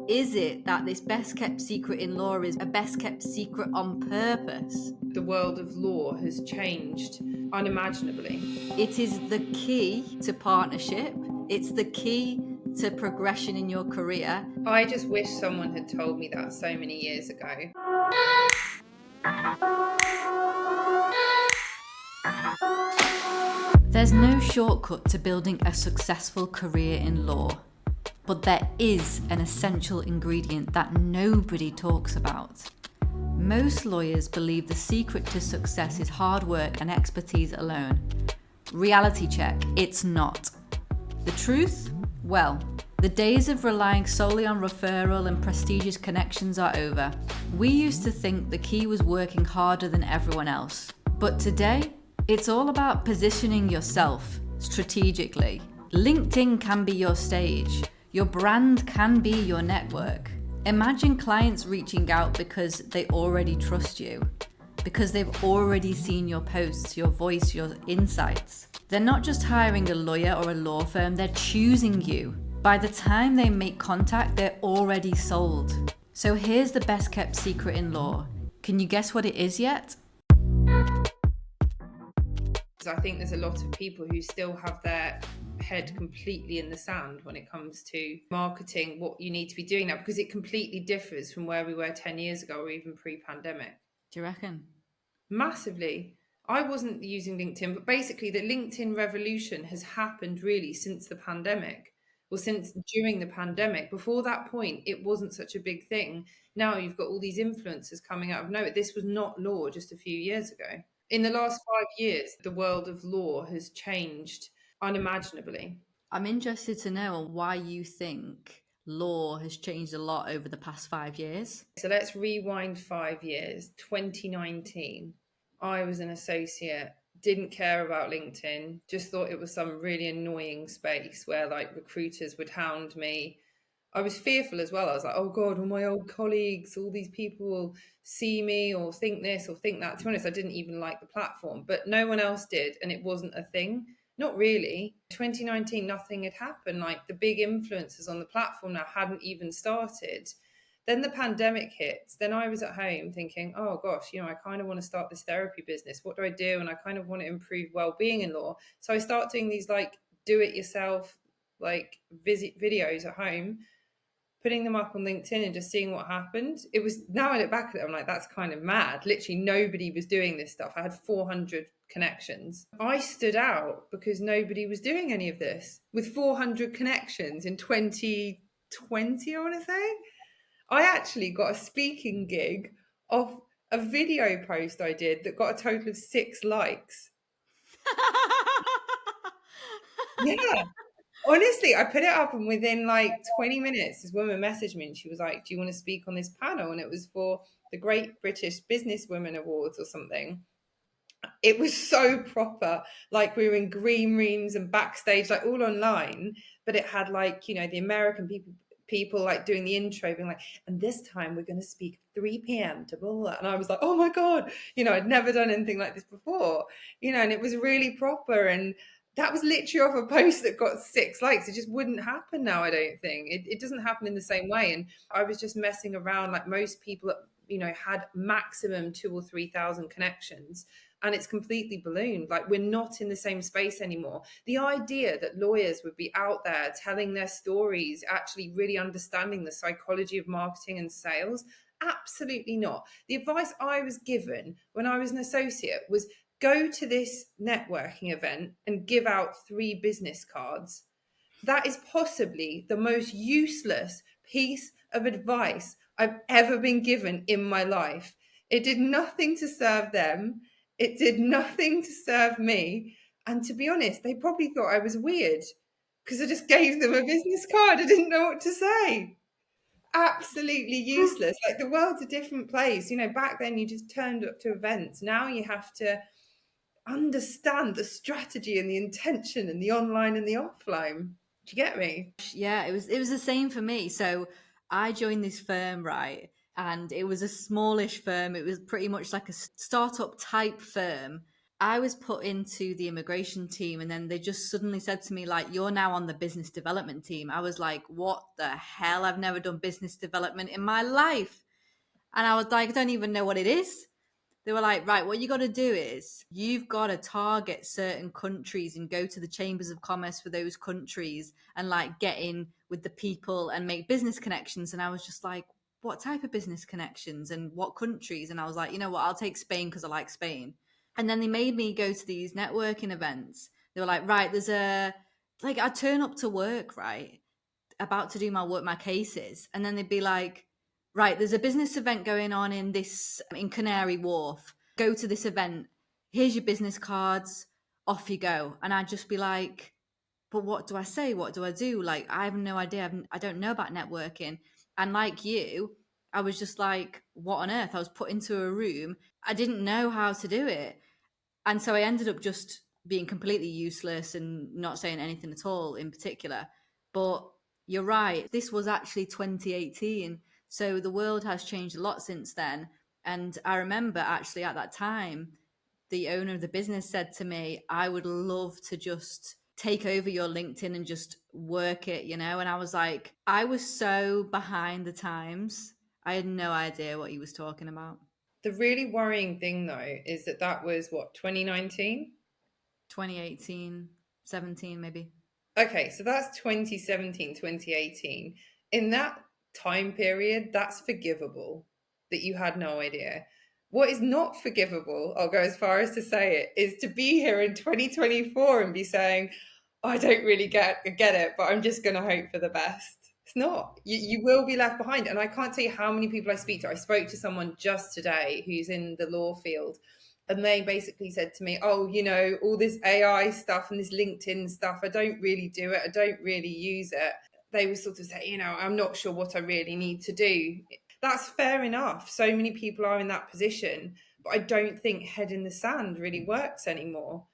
Is it that this best kept secret in law is a best kept secret on purpose? The world of law has changed unimaginably. It is the key to partnership. It's the key to progression in your career. I just wish someone had told me that so many years ago. There's no shortcut to building a successful career in law, but there is an essential ingredient that nobody talks about. Most lawyers believe the secret to success is hard work and expertise alone. Reality check, it's not. The truth? Well, the days of relying solely on referral and prestigious connections are over. We used to think the key was working harder than everyone else. But today, it's all about positioning yourself strategically. LinkedIn can be your stage. Your brand can be your network. Imagine clients reaching out because they already trust you, because they've already seen your posts, your voice, your insights. They're not just hiring a lawyer or a law firm, they're choosing you. By the time they make contact, they're already sold. So here's the best kept secret in law. Can you guess what it is yet? I think there's a lot of people who still have their head completely in the sand when it comes to marketing, what you need to be doing now, because it completely differs from where we were 10 years ago or even pre-pandemic. Do you reckon? Massively. I wasn't using LinkedIn, but basically the LinkedIn revolution has happened really since the pandemic, or since during the pandemic. Before that point, it wasn't such a big thing. Now you've got all these influencers coming out of nowhere. This was not law just a few years ago. In the last 5 years, the world of law has changed unimaginably. I'm interested to know why you think law has changed a lot over the past 5 years. So let's rewind 5 years. 2019, I was an associate, didn't care about LinkedIn, just thought it was some really annoying space where like recruiters would hound me. I was fearful as well. I was like, oh God, all my old colleagues, all these people will see me or think this or think that. To be honest, I didn't even like the platform, but no one else did. And it wasn't a thing. Not really. 2019, nothing had happened. Like the big influencers on the platform now hadn't even started. Then the pandemic hits. Then I was at home thinking, oh gosh, I kind of want to start this therapy business. What do I do? And I kind of want to improve well-being in law. So I start doing these like do it yourself, like visit videos at home, putting them up on LinkedIn and just seeing what happened. It was, now I look back at it, I'm like, that's kind of mad. Literally nobody was doing this stuff. I had 400 connections. I stood out because nobody was doing any of this. With 400 connections in 2020, I want to say, I actually got a speaking gig off a video post I did that got a total of 6 likes. Yeah. Honestly, I put it up and within like 20 minutes, this woman messaged me and she was like, do you want to speak on this panel? And it was for the Great British Businesswomen Awards or something. It was so proper. Like we were in green rooms and backstage, like all online, but it had like, the American people like doing the intro being like, and this time we're going to speak 3 p.m. to blah, blah. And I was like, oh my God, I'd never done anything like this before, and it was really proper. And that was literally off a post that got 6 likes. It just wouldn't happen now, I don't think. It doesn't happen in the same way. And I was just messing around like most people, had maximum 2,000 or 3,000 connections. And it's completely ballooned. Like we're not in the same space anymore. The idea that lawyers would be out there telling their stories, actually really understanding the psychology of marketing and sales, absolutely not. The advice I was given when I was an associate was go to this networking event and give out 3 business cards. That is possibly the most useless piece of advice I've ever been given in my life. It did nothing to serve them. It did nothing to serve me. And to be honest, they probably thought I was weird because I just gave them a business card. I didn't know what to say. Absolutely useless. Like the world's a different place. Back then you just turned up to events. Now you have to understand the strategy and the intention and the online and the offline. Do you get me? Yeah, it was the same for me. So I joined this firm, right? And it was a smallish firm. It was pretty much like a startup type firm. I was put into the immigration team, and then they just suddenly said to me, like, you're now on the business development team. I was like, what the hell? I've never done business development in my life. And I was like, I don't even know what it is. They were like, right, what you got to do is you've got to target certain countries and go to the chambers of commerce for those countries and like get in with the people and make business connections. And I was just like, what type of business connections and what countries? And I was like, you know what, I'll take Spain because I like Spain. And then they made me go to these networking events. They were like, right, there's a, like, I turn up to work, right, about to do my work, my cases, and then they'd be like, right, there's a business event going on in Canary Wharf. Go to this event. Here's your business cards. Off you go. And I'd just be like, but what do I say? What do I do? Like, I have no idea. I don't know about networking. And like you, I was just like, what on earth? I was put into a room. I didn't know how to do it. And so I ended up just being completely useless and not saying anything at all in particular. But you're right, this was actually 2018. So the world has changed a lot since then. And I remember actually at that time, the owner of the business said to me, I would love to just take over your LinkedIn and just work it, you know? And I was like, I was so behind the times. I had no idea what he was talking about. The really worrying thing, though, is that that was what, 2019? 2018, 17 maybe. Okay, so that's 2017, 2018. In that time period, that's forgivable that you had no idea. What is not forgivable, I'll go as far as to say it, is to be here in 2024 and be saying, "Oh, I don't really get it, but I'm just going to hope for the best." It's not. You will be left behind. And I can't tell you how many people I speak to. I spoke to someone just today who's in the law field, and they basically said to me, "Oh, you know, all this AI stuff and this LinkedIn stuff, I don't really do it. I don't really use it." They were sort of saying, you know, "I'm not sure what I really need to do." That's fair enough. So many people are in that position, but I don't think head in the sand really works anymore.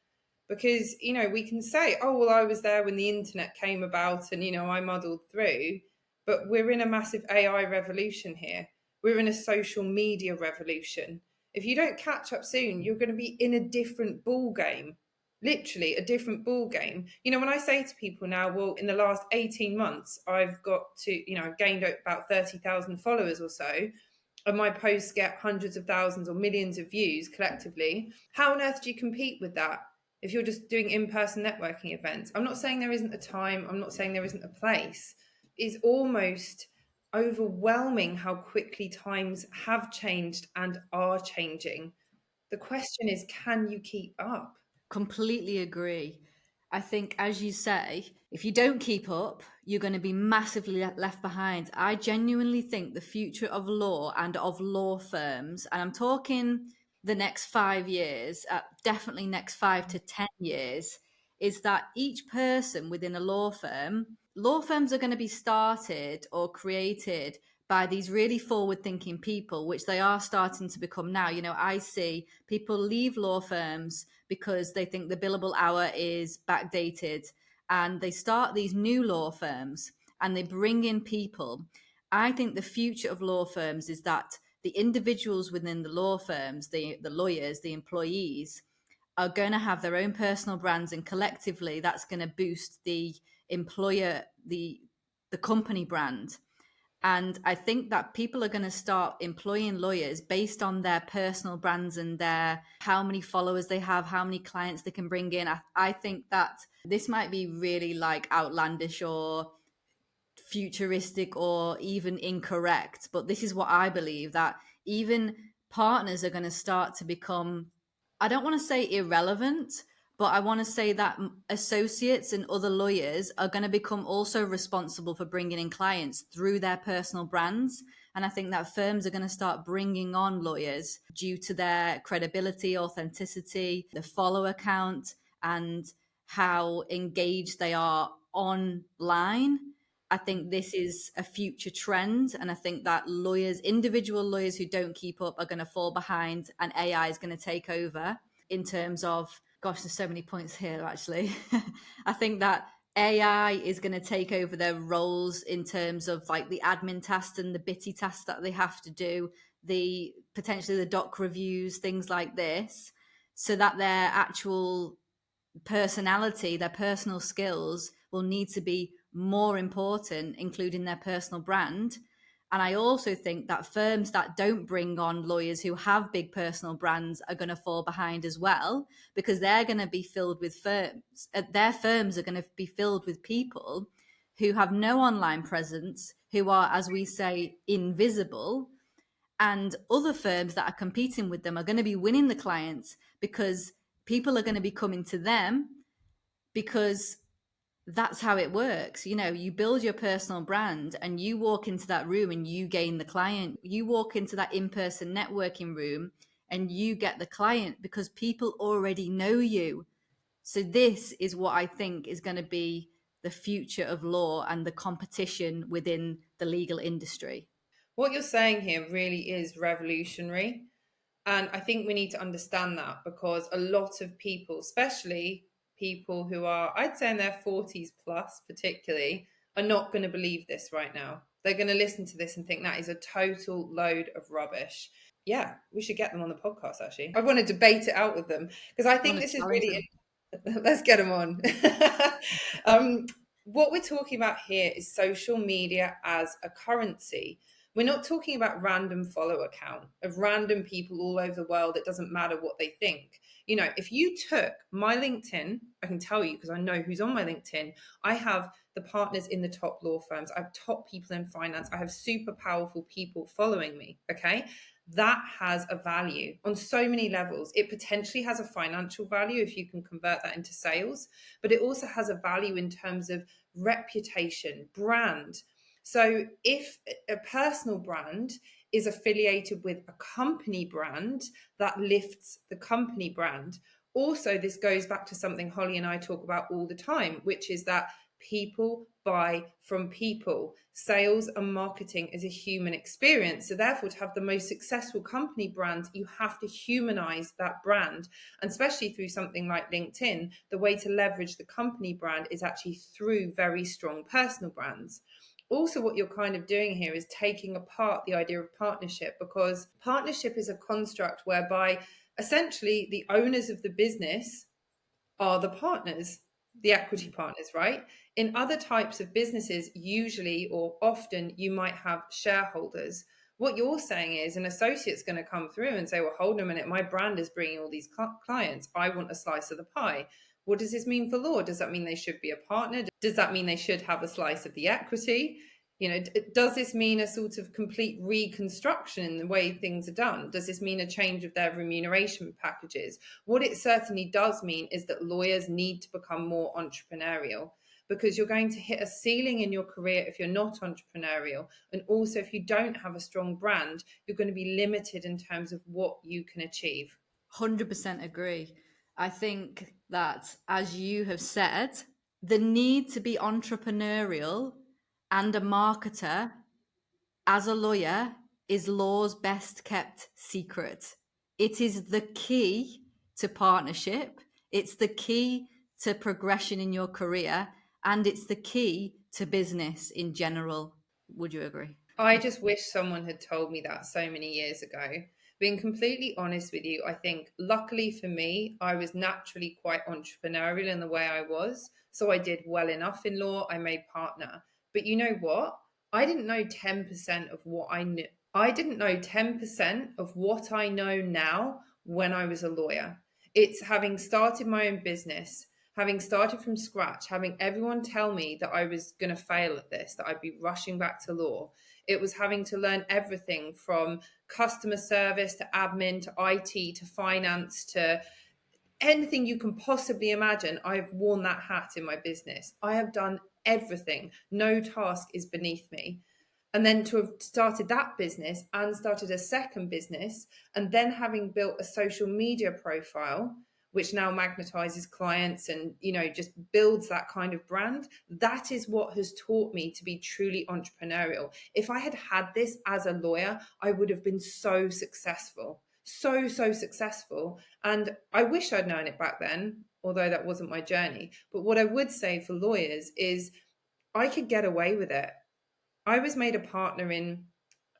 Because, you know, we can say, "Oh, well, I was there when the internet came about and, you know, I muddled through." But we're in a massive AI revolution here. We're in a social media revolution. If you don't catch up soon, you're going to be in a different ball game. Literally a different ball game. You know, when I say to people now, well, in the last 18 months, I've got to, you know, I've gained about 30,000 followers or so, and my posts get hundreds of thousands or millions of views collectively. How on earth do you compete with that if you're just doing in-person networking events? I'm not saying there isn't a time, I'm not saying there isn't a place. It's almost overwhelming how quickly times have changed and are changing. The question is, can you keep up? Completely agree. I think, as you say, if you don't keep up, you're going to be massively left behind. I genuinely think the future of law and of law firms, and I'm talking the next 5 years, definitely next 5 to 10 years, is that each person within a law firms are going to be started or created by these really forward thinking people, which they are starting to become now. You know, I see people leave law firms because they think the billable hour is backdated, and they start these new law firms and they bring in people. I think the future of law firms is that the individuals within the law firms, the lawyers, the employees, are going to have their own personal brands, and collectively that's going to boost the employer, the company brand. And I think that people are going to start employing lawyers based on their personal brands and their how many followers they have, how many clients they can bring in. I think that this might be really like outlandish or futuristic or even incorrect, but this is what I believe, that even partners are going to start to become, I don't want to say irrelevant, but I want to say that associates and other lawyers are going to become also responsible for bringing in clients through their personal brands. And I think that firms are going to start bringing on lawyers due to their credibility, authenticity, the follower count, and how engaged they are online. I think this is a future trend. And I think that lawyers, individual lawyers who don't keep up, are going to fall behind, and AI is going to take over in terms of, gosh, there's so many points here, actually. I think that AI is going to take over their roles in terms of like the admin tasks and the bitty tasks that they have to do, the potentially the doc reviews, things like this. so that their actual personality, their personal skills will need to be more important, including their personal brand. And I also think that firms that don't bring on lawyers who have big personal brands are going to fall behind as well, because they're going to be filled with firms. Their firms are going to be filled with people who have no online presence, who are, as we say, invisible. And other firms that are competing with them are going to be winning the clients because people are going to be coming to them, because that's how it works. You know, you build your personal brand and you walk into that room and you gain the client. You walk into that in-person networking room and you get the client because people already know you. So this is what I think is going to be the future of law and the competition within the legal industry. What you're saying here really is revolutionary. And I think we need to understand that, because a lot of people, especially people who are, I'd say in their 40s plus, particularly, are not going to believe this right now. They're going to listen to this and think that is a total load of rubbish. Yeah, we should get them on the podcast, actually. I want to debate it out with them, because I I think want to this is challenge really, them. let's get them on. um, what we're talking about here is social media as a currency. We're not talking about random follow account of random people all over the world. It doesn't matter what they think. You know, if you took my LinkedIn, I can tell you because I know who's on my LinkedIn. I have the partners in the top law firms. I have top people in finance. I have super powerful people following me. Okay. That has a value on so many levels. It potentially has a financial value if you can convert that into sales, but it also has a value in terms of reputation, brand. So if a personal brand is affiliated with a company brand, that lifts the company brand. Also, this goes back to something Holly and I talk about all the time, which is that people buy from people. Sales and marketing is a human experience. So therefore, to have the most successful company brands, you have to humanize that brand. And especially through something like LinkedIn, the way to leverage the company brand is actually through very strong personal brands. Also, what you're kind of doing here is taking apart the idea of partnership, because partnership is a construct whereby essentially the owners of the business are the partners, the equity partners, right? In other types of businesses, usually or often, you might have shareholders. What you're saying is an associate's going to come through and say, well, hold on a minute, my brand is bringing all these clients. I want a slice of the pie. What does this mean for law? Does that mean they should be a partner? Does that mean they should have a slice of the equity? You know, does this mean a sort of complete reconstruction in the way things are done? Does this mean a change of their remuneration packages? What it certainly does mean is that lawyers need to become more entrepreneurial, because you're going to hit a ceiling in your career if you're not entrepreneurial. And also, if you don't have a strong brand, you're going to be limited in terms of what you can achieve. 100% agree. I think that, as you have said, the need to be entrepreneurial and a marketer as a lawyer is law's best kept secret. It is the key to partnership, it's the key to progression in your career, and it's the key to business in general. Would you agree? I just wish someone had told me that so many years ago. Being completely honest with you, I think luckily for me, I was naturally quite entrepreneurial in the way I was. So I did well enough in law. I made partner. But you know what? I didn't know 10% of what I knew. I didn't know 10% of what I know now when I was a lawyer. It's having started my own business, having started from scratch, having everyone tell me that I was going to fail at this, that I'd be rushing back to law. It was having to learn everything from customer service to admin to IT to finance to anything you can possibly imagine. I've worn that hat in my business. I have done everything. No task is beneath me. And then to have started that business and started a second business, and then having built a social media profile which now magnetizes clients and just builds that kind of brand, that is what has taught me to be truly entrepreneurial. If I had had this as a lawyer, I would have been so successful, so successful. And I wish I'd known it back then, although that wasn't my journey. But what I would say for lawyers is I could get away with it. I was made a partner in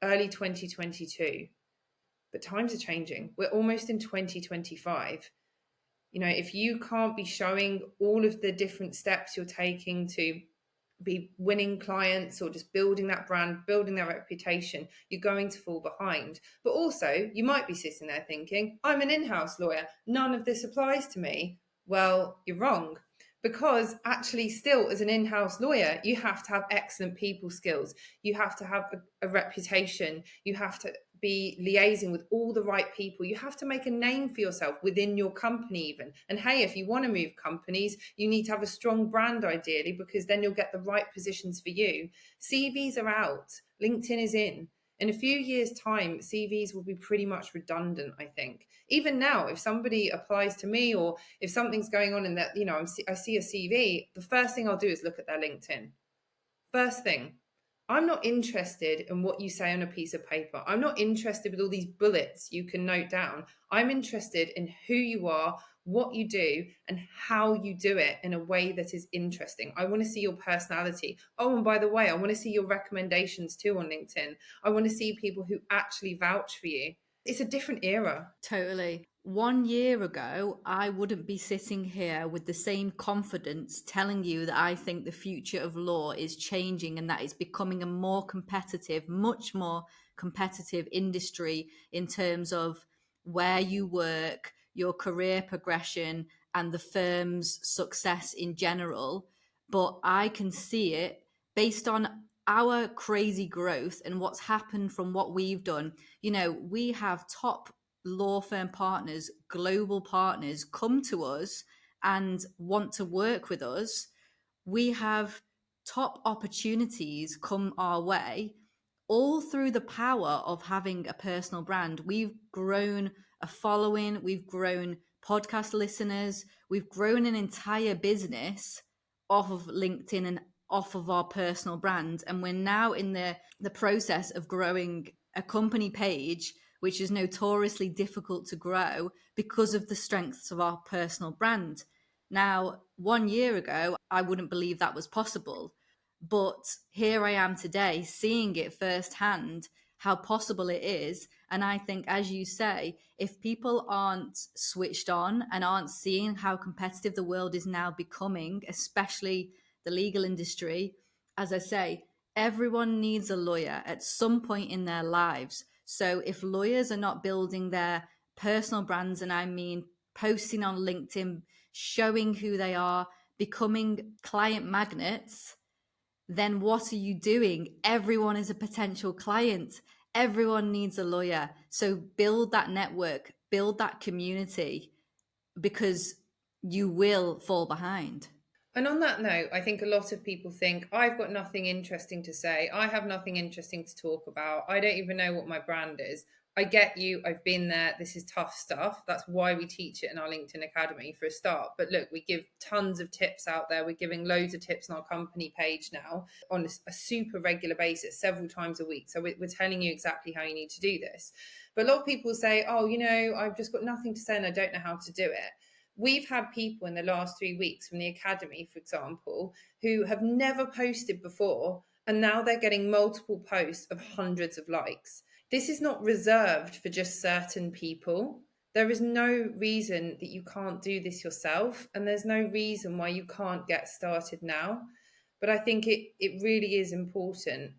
early 2022, but times are changing. We're almost in 2025. If you can't be showing all of the different steps you're taking to be winning clients or just building that brand, building that reputation, you're going to fall behind. But also, you might be sitting there thinking, I'm an in house lawyer, none of this applies to me. Well, you're wrong. Because actually, still, as an in house lawyer, you have to have excellent people skills. You have to have a reputation. You have to be liaising with all the right people. You have to make a name for yourself within your company, even. And hey, if you want to move companies, you need to have a strong brand, ideally, because then you'll get the right positions for you. CVs are out, LinkedIn is in. In a few years' time, CVs will be pretty much redundant, I think. Even now, if somebody applies to me or if something's going on in that, I see a CV, the first thing I'll do is look at their LinkedIn. First thing, I'm not interested in what you say on a piece of paper. I'm not interested with all these bullets you can note down. I'm interested in who you are, what you do, and how you do it in a way that is interesting. I want to see your personality. Oh, and by the way, I want to see your recommendations too on LinkedIn. I want to see people who actually vouch for you. It's a different era. Totally. 1 year ago, I wouldn't be sitting here with the same confidence telling you that I think the future of law is changing and that it's becoming a more competitive, much more competitive industry in terms of where you work, your career progression, and the firm's success in general. But I can see it based on our crazy growth and what's happened from what we've done. We have top law firm partners, global partners come to us and want to work with us. We have top opportunities come our way all through the power of having a personal brand. We've grown a following, we've grown podcast listeners, we've grown an entire business off of LinkedIn and off of our personal brand. And we're now in the process of growing a company page, which is notoriously difficult to grow because of the strengths of our personal brand. Now, 1 year ago, I wouldn't believe that was possible. But here I am today, seeing it firsthand, how possible it is. And I think, as you say, if people aren't switched on and aren't seeing how competitive the world is now becoming, especially the legal industry, as I say, everyone needs a lawyer at some point in their lives. So if lawyers are not building their personal brands, and I mean posting on LinkedIn, showing who they are, becoming client magnets, then what are you doing? Everyone is a potential client. Everyone needs a lawyer. So build that network, build that community, because you will fall behind. And on that note, I think a lot of people think, I've got nothing interesting to say. I have nothing interesting to talk about. I don't even know what my brand is. I get you. I've been there. This is tough stuff. That's why we teach it in our LinkedIn Academy for a start. But look, we give tons of tips out there. We're giving loads of tips on our company page now on a super regular basis, several times a week. So we're telling you exactly how you need to do this. But a lot of people say, oh, I've just got nothing to say and I don't know how to do it. We've had people in the last 3 weeks from the academy, for example, who have never posted before, and now they're getting multiple posts of hundreds of likes. This is not reserved for just certain people. There is no reason that you can't do this yourself, and there's no reason why you can't get started now. But I think it really is important.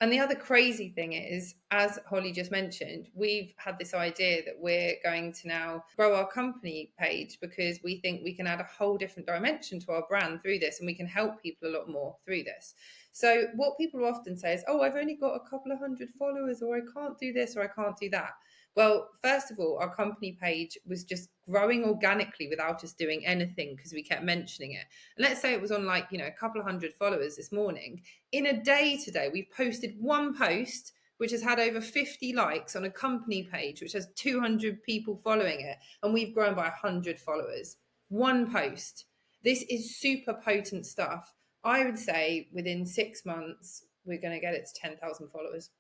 And the other crazy thing is, as Holly just mentioned, we've had this idea that we're going to now grow our company page because we think we can add a whole different dimension to our brand through this, and we can help people a lot more through this. So what people often say is, oh, I've only got a couple of hundred followers, or I can't do this, or I can't do that. Well, first of all, our company page was just growing organically without us doing anything because we kept mentioning it. And let's say it was on a couple of hundred followers this morning. In a day today, we've posted one post which has had over 50 likes on a company page, which has 200 people following it. And we've grown by 100 followers. One post. This is super potent stuff. I would say within 6 months, we're going to get it to 10,000 followers.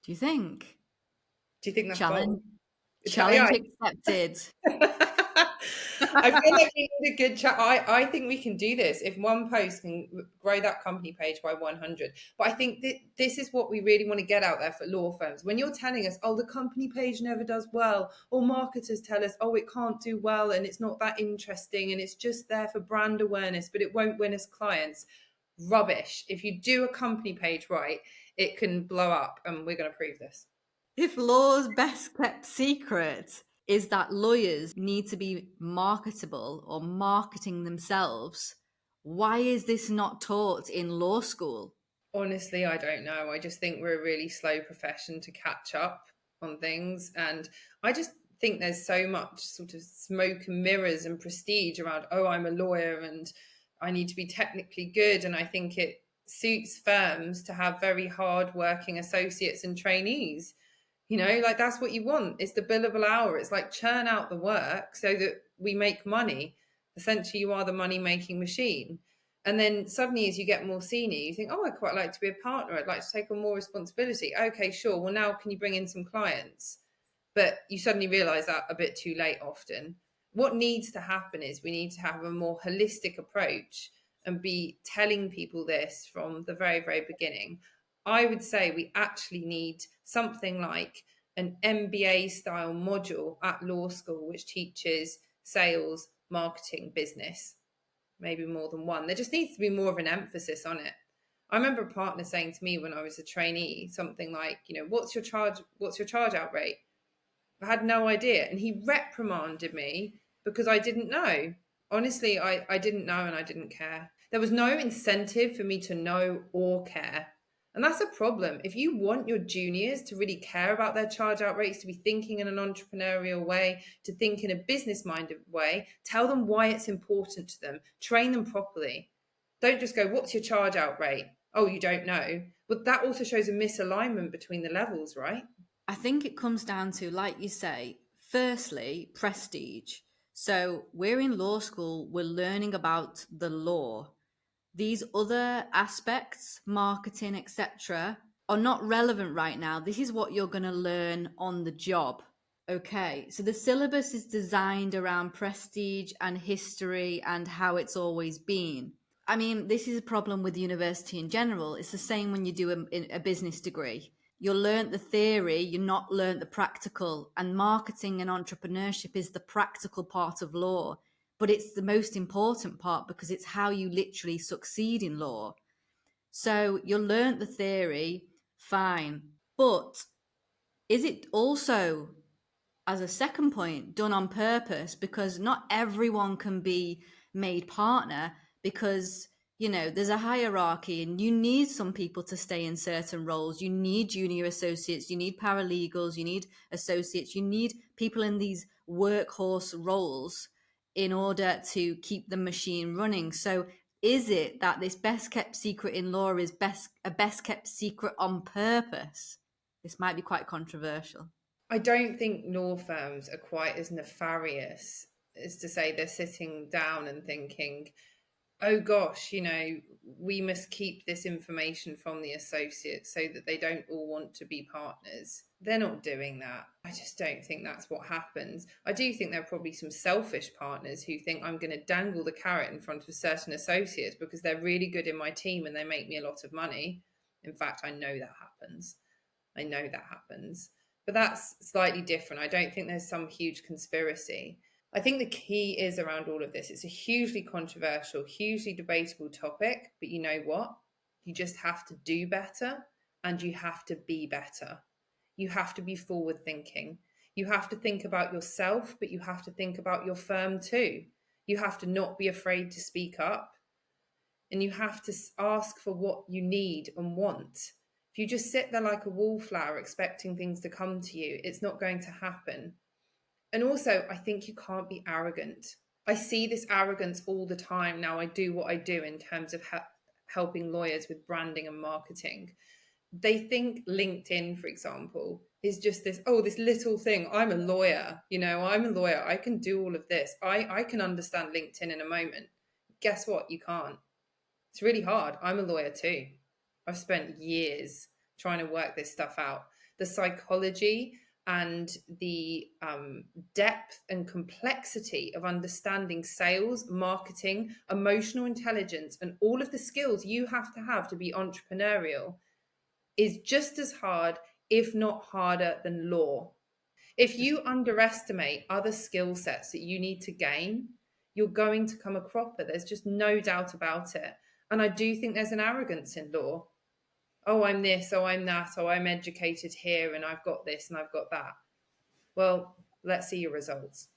Do you think? Do you think that's Challenge, bold? challenge Yeah. accepted. I feel like we need a good chat. I think we can do this if one post can grow that company page by 100. But I think that this is what we really want to get out there for law firms. When you're telling us, oh, the company page never does well, or marketers tell us, oh, it can't do well and it's not that interesting and it's just there for brand awareness, but it won't win us clients. Rubbish. If you do a company page right, it can blow up, and we're going to prove this. If law's best kept secret is that lawyers need to be marketable or marketing themselves, why is this not taught in law school? Honestly, I don't know. I just think we're a really slow profession to catch up on things. And I just think there's so much sort of smoke and mirrors and prestige around, oh, I'm a lawyer and I need to be technically good. And I think it suits firms to have very hard working associates and trainees. Like that's what you want. It's the billable hour. It's like churn out the work so that we make money. Essentially, you are the money making machine. And then suddenly, as you get more senior, you think, oh, I'd quite like to be a partner. I'd like to take on more responsibility. Okay, sure. Well, now can you bring in some clients? But you suddenly realize that a bit too late often. What needs to happen is we need to have a more holistic approach and be telling people this from the very, very beginning. I would say we actually need something like an MBA style module at law school, which teaches sales, marketing, business, maybe more than one. There just needs to be more of an emphasis on it. I remember a partner saying to me when I was a trainee something like, what's your charge out rate? I had no idea. And he reprimanded me because I didn't know. Honestly, I didn't know and I didn't care. There was no incentive for me to know or care. And that's a problem. If you want your juniors to really care about their charge out rates, to be thinking in an entrepreneurial way, to think in a business minded way, tell them why it's important to them, train them properly. Don't just go, what's your charge out rate? Oh, you don't know. But that also shows a misalignment between the levels, right? I think it comes down to, like you say, firstly, prestige. So we're in law school, we're learning about the law. These other aspects, marketing, etc., are not relevant right now. This is what you're going to learn on the job. Okay, so the syllabus is designed around prestige and history and how it's always been. I mean, this is a problem with university in general. It's the same when you do a business degree. You'll learn the theory, you're not learn the practical. And marketing and entrepreneurship is the practical part of law, but it's the most important part because it's how you literally succeed in law. So you'll learn the theory, fine. But is it also, as a second point, done on purpose? Because not everyone can be made partner because there's a hierarchy and you need some people to stay in certain roles. You need junior associates, you need paralegals, you need associates, you need people in these workhorse roles in order to keep the machine running. So is it that this best kept secret in law is a best kept secret on purpose? This might be quite controversial. I don't think law firms are quite as nefarious as to say they're sitting down and thinking, oh gosh, we must keep this information from the associates so that they don't all want to be partners. They're not doing that. I just don't think that's what happens. I do think there are probably some selfish partners who think I'm going to dangle the carrot in front of certain associates because they're really good in my team and they make me a lot of money. In fact, I know that happens. But that's slightly different. I don't think there's some huge conspiracy. I think the key is around all of this. It's a hugely controversial, hugely debatable topic, but you know what? You just have to do better and you have to be better. You have to be forward thinking. You have to think about yourself, but you have to think about your firm too. You have to not be afraid to speak up and you have to ask for what you need and want. If you just sit there like a wallflower expecting things to come to you, it's not going to happen. And also, I think you can't be arrogant. I see this arrogance all the time now. I do what I do in terms of helping lawyers with branding and marketing. They think LinkedIn, for example, is just this little thing. I'm a lawyer, I'm a lawyer. I can do all of this. I can understand LinkedIn in a moment. Guess what? You can't. It's really hard. I'm a lawyer too. I've spent years trying to work this stuff out. The psychology and the depth and complexity of understanding sales, marketing, emotional intelligence, and all of the skills you have to be entrepreneurial is just as hard, if not harder, than law. If you underestimate other skill sets that you need to gain, you're going to come a cropper. There's just no doubt about it. And I do think there's an arrogance in law. Oh, I'm this, oh, I'm that, oh, I'm educated here, and I've got this and I've got that. Well, let's see your results.